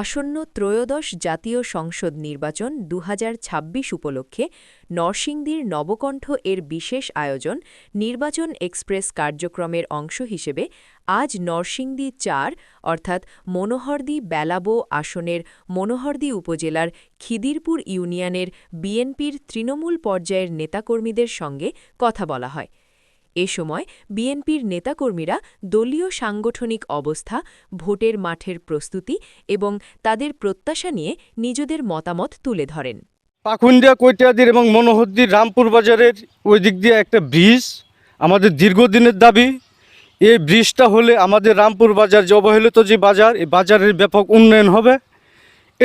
আসন্ন ত্রয়োদশ জাতীয় সংসদ নির্বাচন ২০২৬ উপলক্ষে নরসিংদীর নবকণ্ঠ এর বিশেষ আয়োজন নির্বাচন এক্সপ্রেস কার্যক্রমের অংশ হিসেবে আজ নরসিংদী ৪ অর্থাৎ মনোহরদী বেলাবো আসনের মনোহরদী উপজেলার খিদিরপুর ইউনিয়নের বিএনপির তৃণমূল পর্যায়ের নেতাকর্মীদের সঙ্গে কথা বলা হয়। এ সময় বিএনপির নেতাকর্মীরা দলীয় সাংগঠনিক অবস্থা, ভোটের মাঠের প্রস্তুতি এবং তাদের প্রত্যাশা নিয়ে নিজেদের মতামত তুলে ধরেন। পাকুন্দিয়া, কৈটিয়াদির এবং মনোহরদীর রামপুর বাজারের ওই দিক দিয়ে একটা ব্রিজ আমাদের দীর্ঘদিনের দাবি। এই ব্রিজটা হলে আমাদের রামপুর বাজার যে অবহেলিত যে বাজার, এই বাজারের ব্যাপক উন্নয়ন হবে।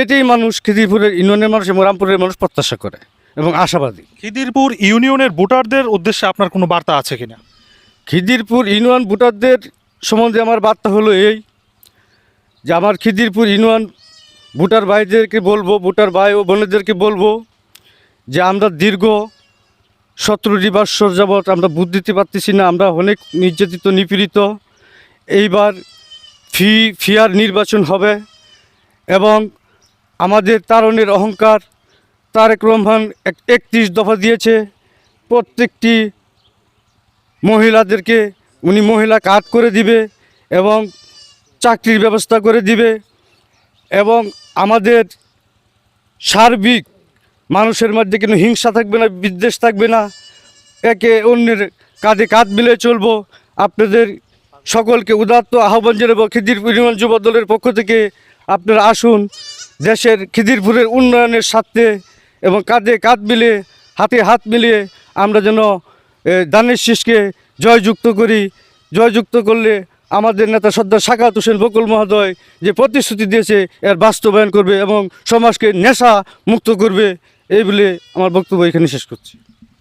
এটাই মানুষ, খিদিরপুরের ইউনিয়নের মানুষ এবং রামপুরের মানুষ প্রত্যাশা করে এবং আশাবাদী। খিদিরপুর ইউনিয়নের ভোটারদের উদ্দেশ্যে আপনার কোনো বার্তা আছে কিনা? খিদিরপুর ইউনিয়ন ভোটারদের সম্বন্ধে আমার বার্তা হলো এই যে আমার খিদিরপুর ইউনিয়ন ভোটার ভাইদেরকে বলবো, ভোটার ভাই ও বোনেদেরকে বলবো যে আমরা দীর্ঘ 17 বৎসর যাবৎ আমরা ভোট দিতে পারতেছি না। আমরা অনেক নির্যাতিত, নিপীড়িত। এইবার ফিয়ার নির্বাচন হবে এবং আমাদের তারুণের অহংকার তারেক রহমান 31 দফা দিয়েছে। প্রত্যেকটি মহিলাদেরকে উনি মহিলা কার্ড করে দিবে এবং চাকরির ব্যবস্থা করে দিবে এবং আমাদের সার্বিক মানুষের মধ্যে কোনো হিংসা থাকবে না, বিদ্বেষ থাকবে না, একে অন্যের কাঁধে কাঁধ মিলে চলবো। আপনাদের সকলকে উদাত্ত আহ্বান জানাবো খিদিরপুর ইউনিয়ন যুব দলের পক্ষ থেকে, আপনারা আসুন দেশের খিদিরপুরের উন্নয়নের স্বার্থে এবং কাঁধে কাঁধ মিলিয়ে, হাতে হাত মিলিয়ে আমরা যেন দানের শীষকে জয়যুক্ত করি। জয়যুক্ত করলে আমাদের নেতা সর্দার সাখাওয়াত হোসেন বকুল মহোদয় যে প্রতিশ্রুতি দিয়েছে এর বাস্তবায়ন করবে এবং সমাজকে নেশা মুক্ত করবে। এই বলে আমার বক্তব্য এখানে শেষ করছি।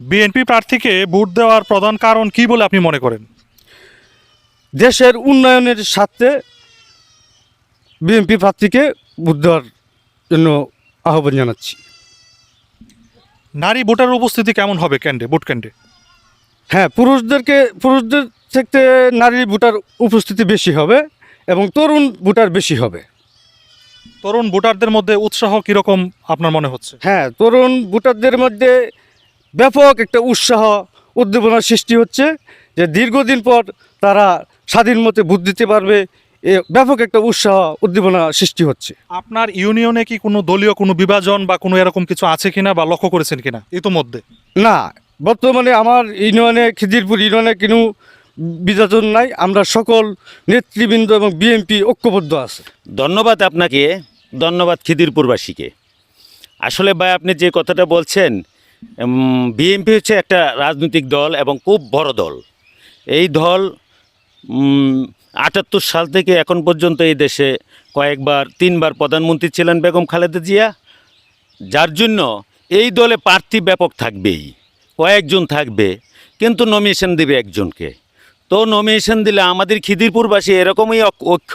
বিএনপি প্রার্থীকে ভোট দেওয়ার প্রধান কারণ কি বলে আপনি মনে করেন? দেশের উন্নয়নের স্বার্থে বিএনপি প্রার্থীকে ভোট দেওয়ার জন্য আহ্বান জানাচ্ছি। নারী ভোটার উপস্থিতি কেমন হবে ভোট কেন্দ্রে? হ্যাঁ, পুরুষদের থেকে নারী ভোটার উপস্থিতি বেশি হবে এবং তরুণ ভোটার বেশি হবে। তরুণ ভোটারদের মধ্যে উৎসাহ কীরকম আপনার মনে হচ্ছে? হ্যাঁ, তরুণ ভোটারদের মধ্যে ব্যাপক একটা উৎসাহ, উদ্দীপনার সৃষ্টি হচ্ছে যে দীর্ঘদিন পর তারা স্বাধীন মতে ভোট দিতে পারবে। এ ব্যাপক একটা উৎসাহ, উদ্দীপনা সৃষ্টি হচ্ছে। আপনার ইউনিয়নে কি কোনো দলীয় কোনো বিভাজন বা কোনো এরকম কিছু আছে কিনা বা লক্ষ্য করেছেন কিনা ইতোমধ্যে? না, বর্তমানে আমার ইউনিয়নে, খিদিরপুর ইউনিয়নে কোনো বিভাজন নাই। আমরা সকল নেতৃবৃন্দ এবং বিএনপি ঐক্যবদ্ধ আছে। ধন্যবাদ আপনাকে, ধন্যবাদ খিদিরপুরবাসীকে। আসলে ভাই, আপনি যে কথাটা বলছেন, বিএনপি হচ্ছে একটা রাজনৈতিক দল এবং খুব বড় দল। এই দল 78 সাল থেকে এখন পর্যন্ত এই দেশে কয়েকবার 3বার প্রধানমন্ত্রী ছিলেন বেগম খালেদা জিয়া, যার জন্য এই দলে প্রার্থী ব্যাপক থাকবেই, কয়েকজন থাকবে, কিন্তু নমিনেশন দেবে একজনকে। তো নমিনেশন দিলে আমাদের খিদিরপুরবাসী এরকমই ঐক্য,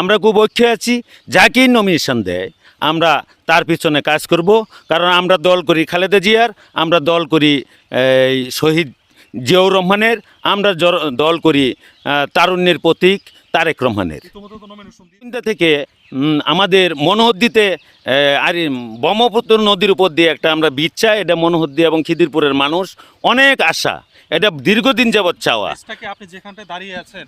আমরা খুব ঐক্য আছি। যাকেই নমিনেশন দেয় আমরা তার পিছনে কাজ করব, কারণ আমরা দল করি খালেদা জিয়ার, আমরা দল করি শহীদ জিয়াউর রহমানের, আমরা দল করি তারুণ্যের প্রতীক তারেক রহমানের। থেকে আমাদের মনোহরদীতে আর ব্রহ্মপুত্র নদীর উপর দিয়ে একটা আমরা বীজ চাই। এটা মনোহরদী এবং খিদিরপুরের মানুষ অনেক আশা, এটা দীর্ঘদিন যাবৎ চাওয়া। আপনি যেখানটায় দাঁড়িয়ে আছেন,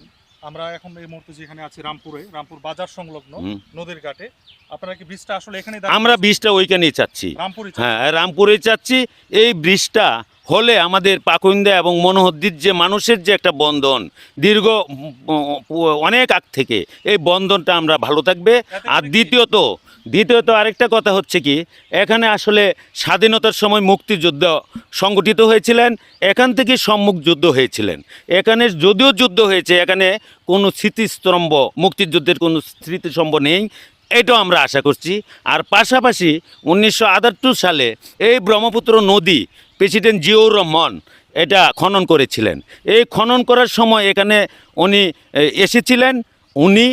আমরা এখন এই মুহূর্তে যেখানে আছি রামপুর বাজার সংলগ্ন নদীর ঘাটে, আপনারা কি ব্রিজটা আসলে এখানে? আমরা ব্রিজটা ওইখানেই চাচ্ছি। হ্যাঁ, রামপুরেই চাচ্ছি। এই ব্রিজটা হলে আমাদের পাকুন্দা এবং মনোহরদীর যে মানুষের যে একটা বন্ধন দীর্ঘ অনেক আগ থেকে, এই বন্ধনটা আমরা ভালো থাকবে। আর দ্বিতীয়ত আরেকটা কথা হচ্ছে কি, এখানে আসলে স্বাধীনতার সময় মুক্তিযুদ্ধ সংগঠিত হয়েছিলেন, এখান থেকে সম্মুখ যুদ্ধ হয়েছিলেন। এখানে যদিও যুদ্ধ হয়েছে, এখানে কোনো স্মৃতিস্তম্ভ, মুক্তিযুদ্ধের কোনো স্মৃতিস্তম্ভ নেই, এটাও আমরা আশা করছি। আর পাশাপাশি 1978 সালে এই ব্রহ্মপুত্র নদী প্রেসিডেন্ট জিয়াউর রহমান এটা খনন করেছিলেন। এই খনন করার সময় এখানে উনি এসেছিলেন। উনি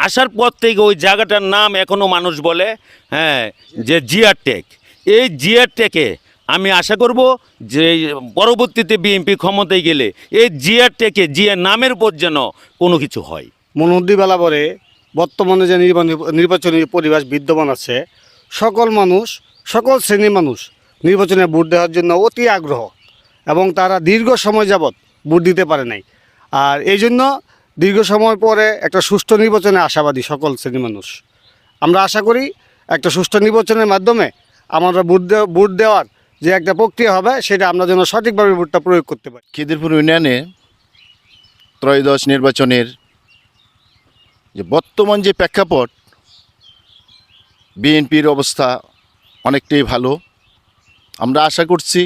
আসার পর থেকে ওই জায়গাটার নাম এখনও মানুষ বলে, যে জিয়ার টেক। এই জিয়ার টেকে আমি আশা করব যে পরবর্তীতে বিএনপি ক্ষমতায় গেলে এই জিয়ার টেকে, জিয়ার নামের উপর যেন কোনো কিছু হয়। মনোহরদী বেলাবরে বর্তমানে যে নির্বাচনী পরিবেশ বিদ্যমান আছে, সকল মানুষ, সকল শ্রেণীর মানুষ নির্বাচনে ভোট দেওয়ার জন্য অতি আগ্রহ এবং তারা দীর্ঘ সময় যাবৎ ভোট দিতে পারে নাই। আর এই জন্য দীর্ঘ সময় পরে একটা সুষ্ঠু নির্বাচনে আশাবাদী সকল শ্রেণীর মানুষ। আমরা আশা করি একটা সুষ্ঠু নির্বাচনের মাধ্যমে আমরা ভোট দেওয়ার যে একটা প্রক্রিয়া হবে সেটা আমরা যেন সঠিকভাবে ভোটটা প্রয়োগ করতে পারি। খিদিরপুর ইউনিয়নে ত্রয়োদশ নির্বাচনের যে বর্তমান যে প্রেক্ষাপট, বিএনপির অবস্থা অনেকটাই ভালো। আমরা আশা করছি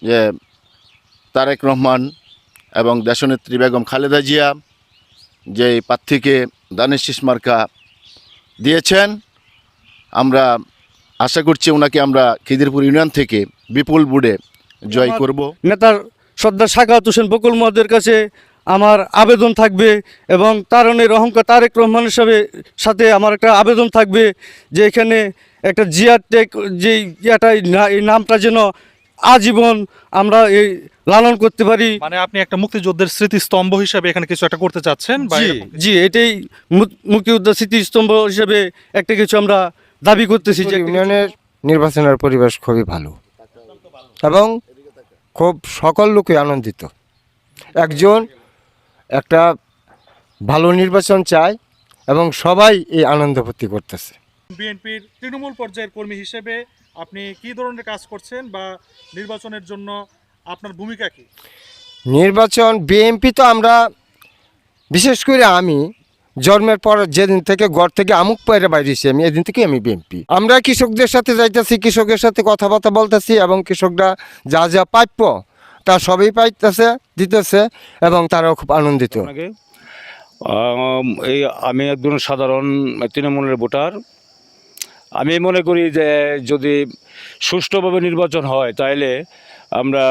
যে তারেক রহমান এবং দেশনেত্রী বেগম খালেদা জিয়া যে প্রার্থীকে ধানের শীষ মার্কা দিয়েছেন, আমরা আশা করছি ওনাকে আমরা খিদিরপুর ইউনিয়ন থেকে বিপুল ভোটে জয় করব। নেতার সর্দার সাখাওয়াত হোসেন বকুল মহোদয়ের কাছে আমার আবেদন থাকবে এবং তারণের অহংকার তারেক রহমানের সাথে আমার একটা আবেদন থাকবে যে এখানে একটা জিয়া টেক যে এই নামটা যেন আজীবন আমরা এই লালন করতে পারি। মানে আপনি একটা মুক্তিযুদ্ধের স্মৃতিস্তম্ভ হিসেবে এখানে কিছু একটা করতে চাচ্ছেন? জি, এটাই মুক্তিযুদ্ধের স্মৃতিস্তম্ভ হিসেবে একটা কিছু আমরা দাবি করতেছি। যে ইউনিয়নের নির্বাচনের পরিবেশ খুবই ভালো এবং খুব সকল লোকই আনন্দিত। একজন একটা ভালো নির্বাচন চায় এবং সবাই এই আনন্দ ভর্তি করতেছে। বিএনপির তৃণমূল পর্যায়ের কর্মী হিসেবে আপনি কি ধরনের কাজ করছেন বা নির্বাচনের জন্য আপনার ভূমিকা কি? নির্বাচন বিএনপি তো আমরা, বিশেষ করে আমি জন্মের পর যেদিন থেকে ঘর থেকে আমুক পায়রা বাইরেছি আমি, এদিন থেকে আমি বিএনপি। আমরা কৃষকদের সাথে যাইতেছি, কৃষকের সাথে কথাবার্তা বলতেছি এবং কৃষকরা যা যা প্রাপ্য তা সবই পাইতেছে, দিতেছে এবং তারাও খুব আনন্দিত। এই আমি একজন সাধারণ তৃণমূলের ভোটার। আমি মনে করি যে যদি সুষ্ঠুভাবে নির্বাচন হয় তাহলে আমরা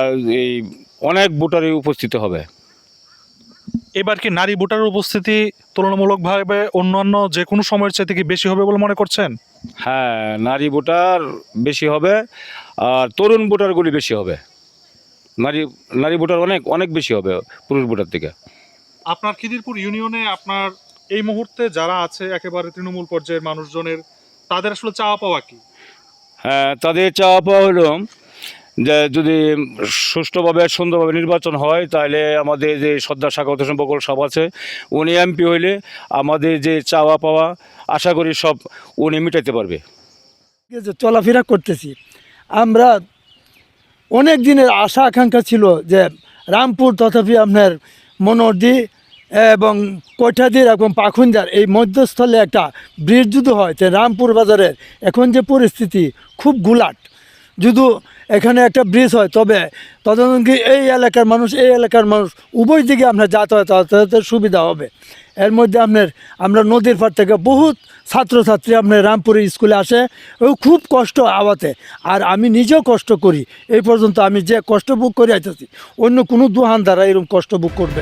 এই অনেক ভোটারই উপস্থিত হবে। এবার কি নারী ভোটারের উপস্থিতি তুলনামূলকভাবে অন্যান্য যে কোনো সময়ের চাইতে কি বেশি হবে বলে মনে করছেন? হ্যাঁ, নারী ভোটার বেশি হবে আর তরুণ ভোটারগুলি বেশি হবে। নারী ভোটার অনেক বেশি হবে পুরুষ ভোটার থেকে। আপনার খিদিরপুর ইউনিয়নে আপনার এই মুহূর্তে যারা আছে একেবারে তৃণমূল পর্যায়ের মানুষজনের, তাদের আসলে চাওয়া পাওয়া কি? হ্যাঁ, তাদের চাওয়া পাওয়া হলো যে যদি সুষ্ঠুভাবে সুন্দরভাবে নির্বাচন হয় তাহলে আমাদের যে সর্দার সাখাওয়াত হোসেন বকুল সাহেব আছে, উনি এমপি হইলে আমাদের যে চাওয়া পাওয়া আশা করি সব উনি মিটাইতে পারবে। যে চলাফেরা করতেছি, আমরা অনেক দিনের আশা আকাঙ্ক্ষা ছিল যে রামপুর তথাপি আপনার মনোহরদী এবং কৈঠাদির এবং পাখুন্দার এই মধ্যস্থলে একটা ব্রিজ যদি হয়, তো রামপুর বাজারের এখন যে পরিস্থিতি খুব গুলাট, যদি এখানে একটা ব্রিজ হয় তবে তদনকি এই এলাকার মানুষ উভয় দিকে আপনার যাতায়াতের সুবিধা হবে। এর মধ্যে আমরা নদীর পাড় থেকে বহুত ছাত্রছাত্রী আপনার রামপুরে স্কুলে আসে, ও খুব কষ্ট আওয়াতে। আর আমি নিজেও কষ্ট করি, এই পর্যন্ত আমি যে কষ্ট ভোগ করে আইতেছি অন্য কোনো দোকানদাররা এরকম কষ্ট ভোগ করবে।